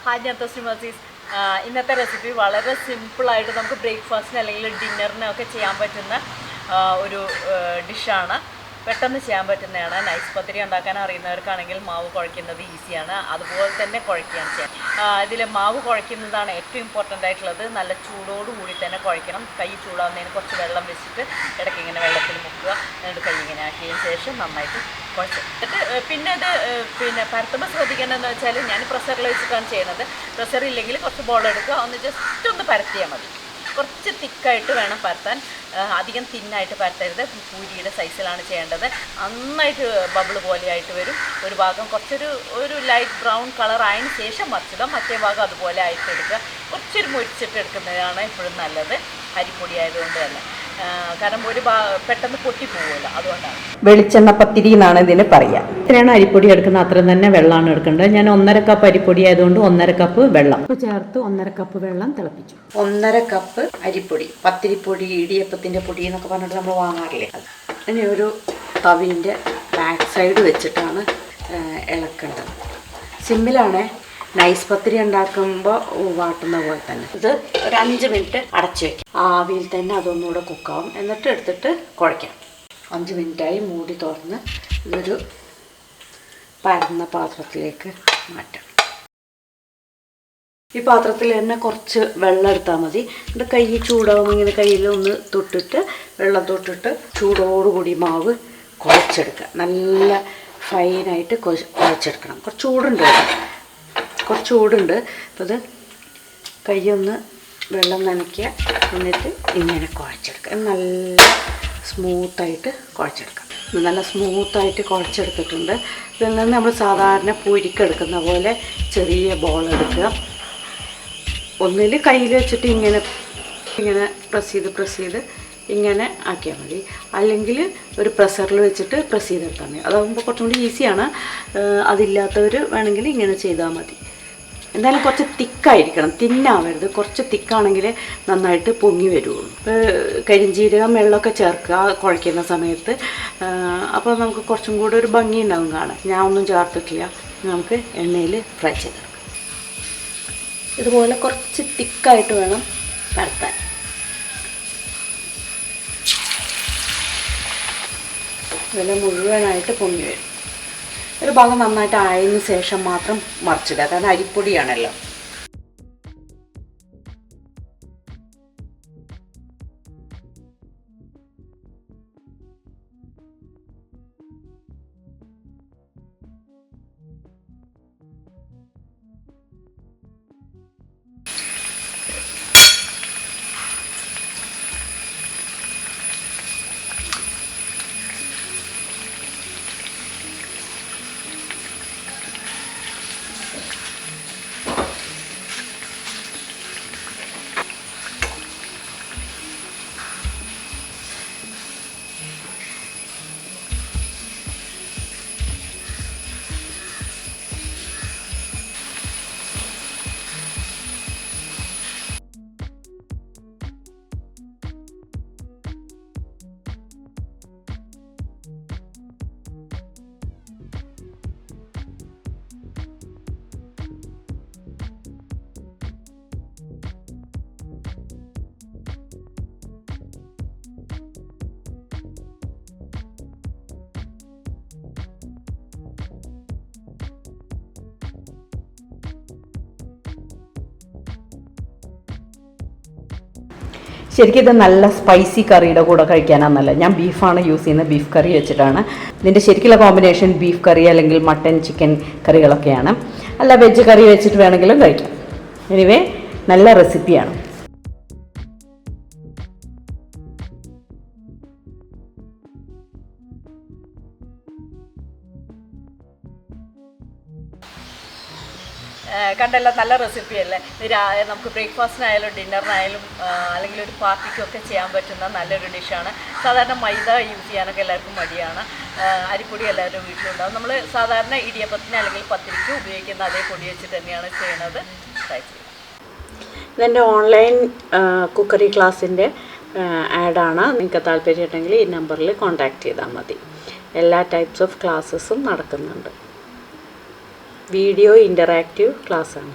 Hi, thesnimazeez. ഇന്നത്തെ recipe വളരെ സിമ്പിളായിട്ട് നമുക്ക് ബ്രേക്ക്ഫാസ്റ്റിന് അല്ലെങ്കിൽ ഡിന്നറിനൊക്കെ ചെയ്യാൻ പറ്റുന്ന ഒരു ഡിഷാണ്. പെട്ടെന്ന് ചെയ്യാൻ പറ്റുന്നതാണ്. നൈസ് പത്തിരി ഉണ്ടാക്കാൻ അറിയുന്നവർക്കാണെങ്കിൽ മാവ് കുഴയ്ക്കുന്നത് ഈസിയാണ്. അതുപോലെ തന്നെ കുഴയ്ക്കുകയാണ് ചെയ്യാൻ. ഇതിൽ മാവ് കുഴയ്ക്കുന്നതാണ് ഏറ്റവും ഇമ്പോർട്ടൻ്റ് ആയിട്ടുള്ളത്. നല്ല ചൂടോടുകൂടി തന്നെ കുഴയ്ക്കണം. കൈ ചൂടാവുന്നതിന് കുറച്ച് വെള്ളം വെച്ചിട്ട് ഇടയ്ക്ക് ഇങ്ങനെ വെള്ളത്തിൽ മുക്കുക. എന്നിട്ട് കൈ ഇങ്ങനെ ആക്കിയതിന് ശേഷം നന്നായിട്ട് കുഴച്ച് പിന്നെ ഇത് പരത്തുമ്പോൾ ശ്രദ്ധിക്കേണ്ടതെന്ന് വെച്ചാൽ ഞാൻ പ്രഷറിൽ വെച്ചിട്ടാണ് ചെയ്യുന്നത്. പ്രഷർ ഇല്ലെങ്കിൽ കുറച്ച് ബോൾ എടുക്കുക, ഒന്ന് ജസ്റ്റ് ഒന്ന് പരത്തിയാൽ മതി. കുറച്ച് തിക്കായിട്ട് വേണം പരത്താൻ, അധികം തിന്നായിട്ട് പരത്തരുത്. പൂരിയുടെ സൈസിലാണ് ചെയ്യേണ്ടത്. നന്നായിട്ട് ബബിൾ പോലെയായിട്ട് വരും. ഒരു ഭാഗം ഒരു ലൈറ്റ് ബ്രൗൺ കളർ ആയതിന് ശേഷം മറിച്ചിടുക, മറ്റേ ഭാഗം അതുപോലെ ആയിട്ട് എടുക്കുക. കുറച്ചൊരു മുരിച്ചിട്ട് എടുക്കുന്നതാണ് എപ്പോഴും നല്ലത്, അരിപ്പൊടി ആയതുകൊണ്ട് തന്നെ. കാരണം പെട്ടെന്ന് പൊട്ടിപ്പോവുമല്ലോ, അതുകൊണ്ടാണ്. വെളിച്ചെണ്ണ പത്തിരി എന്നാണ് ഇതിന് പറയുക. ഇത്രയാണ് അരിപ്പൊടി എടുക്കുന്നത്, അത്രയും തന്നെ വെള്ളമാണ് എടുക്കേണ്ടത്. ഞാൻ 1.5 കപ്പ് അരിപ്പൊടി ആയതുകൊണ്ട് 1.5 കപ്പ് വെള്ളം ചേർത്ത് 1.5 കപ്പ് വെള്ളം തിളപ്പിച്ചു. 1.5 കപ്പ് അരിപ്പൊടി, പത്തിരിപ്പൊടി, ഇടിയപ്പത്തിൻ്റെ പൊടി എന്നൊക്കെ പറഞ്ഞിട്ട് നമ്മൾ വാങ്ങാറില്ലേ, അത് ഇനി ഒരു തവിൻ്റെ ബാക്ക് സൈഡ് വെച്ചിട്ടാണ് ഇളക്കേണ്ടത്. സിമ്പിളാണ്. നൈസ് പത്തിരി ഉണ്ടാക്കുമ്പോൾ വാട്ടുന്ന പോലെ തന്നെ. ഇത് ഒരു 5 മിനിറ്റ് അടച്ചു വയ്ക്കാം. ആവിയിൽ തന്നെ അതൊന്നുകൂടെ കുക്കാവും. എന്നിട്ട് എടുത്തിട്ട് കുഴയ്ക്കാം. 5 മിനിറ്റായി. മൂടി തുറന്ന് ഇതൊരു പരന്ന പാത്രത്തിലേക്ക് മാറ്റാം. ഈ പാത്രത്തിൽ തന്നെ കുറച്ച് വെള്ളം എടുത്താൽ മതി. എന്നിട്ട് കൈ ചൂടാവുമ്പോൾ ഇങ്ങനെ കയ്യിൽ ഒന്ന് തൊട്ടിട്ട് വെള്ളം തൊട്ടിട്ട് ചൂടോടുകൂടി മാവ് കുഴച്ചെടുക്കുക. നല്ല ഫൈനായിട്ട് കുഴച്ചെടുക്കണം. കുറച്ച് ചൂടുണ്ട്. അപ്പോൾ ഇത് കൈയൊന്ന് വെള്ളം നനയ്ക്കുക. എന്നിട്ട് ഇങ്ങനെ കുഴച്ചെടുക്കുക. നല്ല സ്മൂത്തായിട്ട് കുഴച്ചെടുക്കാം. നല്ല സ്മൂത്തായിട്ട് കുഴച്ചെടുത്തിട്ടുണ്ട്. ഇതിൽ നിന്ന് നമ്മൾ സാധാരണ പൂരിക്കെടുക്കുന്ന പോലെ ചെറിയ ബോൾ എടുക്കുക. ഒന്നിൽ കയ്യിൽ വെച്ചിട്ട് ഇങ്ങനെ പ്രസ് ചെയ്ത് ഇങ്ങനെ ആക്കിയാൽ മതി. അല്ലെങ്കിൽ ഒരു പ്രഷറിൽ വെച്ചിട്ട് പ്രസ് ചെയ്തെടുത്താൽ മതി. അതാകുമ്പോൾ കുറച്ചും കൂടി ഈസിയാണ്. അതില്ലാത്തവർ വേണമെങ്കിൽ ഇങ്ങനെ ചെയ്താൽ മതി. എന്തായാലും കുറച്ച് തിക്കായിരിക്കണം, തിന്നാവരുത്. കുറച്ച് തിക്കാണെങ്കിൽ നന്നായിട്ട് പൊങ്ങി വരുള്ളൂ. കരിഞ്ജീരകം വെള്ളമൊക്കെ ചേർക്കുക കുഴയ്ക്കുന്ന സമയത്ത്. അപ്പോൾ നമുക്ക് കുറച്ചും കൂടി ഒരു ഭംഗി ഉണ്ടാവും കാണാൻ. ഞാൻ ഒന്നും ചേർത്തിട്ടില്ല. നമുക്ക് എണ്ണയിൽ ഫ്രൈ ചെയ്തെടുക്കാം. ഇതുപോലെ കുറച്ച് തിക്കായിട്ട് വേണം പരത്താൻ. ഇതെല്ലാം മുഴുവനായിട്ട് പൊങ്ങി വരും. ഒരു ഭാഗം നന്നായിട്ട് ആയതിനു ശേഷം മാത്രം മറിച്ചിടുക, കാരണം അരിപ്പൊടിയാണല്ലോ. ശരിക്കും ഇത് നല്ല സ്പൈസി കറിയുടെ കൂടെ കഴിക്കാനാണ് നല്ലത്. ഞാൻ ബീഫാണ് യൂസ് ചെയ്യുന്നത്. ബീഫ് കറി വെച്ചിട്ടാണ്. ഇതിൻ്റെ ശരിക്കുള്ള കോമ്പിനേഷൻ ബീഫ് കറി അല്ലെങ്കിൽ മട്ടൻ ചിക്കൻ കറികളൊക്കെയാണ്. അല്ല വെജ് കറി വെച്ചിട്ട് വേണമെങ്കിലും കഴിക്കാം. എനിവേ നല്ല റെസിപ്പിയാണ്. കണ്ടല്ലോ, നല്ല റെസിപ്പിയല്ലേ. നമുക്ക് ബ്രേക്ക്ഫാസ്റ്റിനായാലും ഡിന്നറിനായാലും അല്ലെങ്കിൽ ഒരു പാർട്ടിക്കൊക്കെ ചെയ്യാൻ പറ്റുന്ന നല്ലൊരു ഡിഷാണ്. സാധാരണ മൈദ യൂസ് ചെയ്യാനൊക്കെ എല്ലാവർക്കും മടിയാണ്. അരിപ്പൊടി എല്ലാവരും വീട്ടിലുണ്ടാകും. നമ്മൾ സാധാരണ ഇടിയപ്പത്തിന് അല്ലെങ്കിൽ പത്തിരിക്ക് ഉപയോഗിക്കുന്ന അതേ പൊടി വെച്ചിട്ട് തന്നെയാണ് ചെയ്യുന്നത്. ട്രൈ ചെയ്യാം. ഇതെൻ്റെ ഓൺലൈൻ കുക്കറി ക്ലാസ്സിൻ്റെ ആഡാണ്. നിങ്ങൾക്ക് താല്പര്യമുണ്ടെങ്കിൽ ഈ നമ്പറിൽ കോൺടാക്റ്റ് ചെയ്താൽ മതി. എല്ലാ ടൈപ്സ് ഓഫ് ക്ലാസ്സസും നടക്കുന്നുണ്ട്. വീഡിയോ ഇൻ്ററാക്റ്റീവ് ക്ലാസ്സാണ്.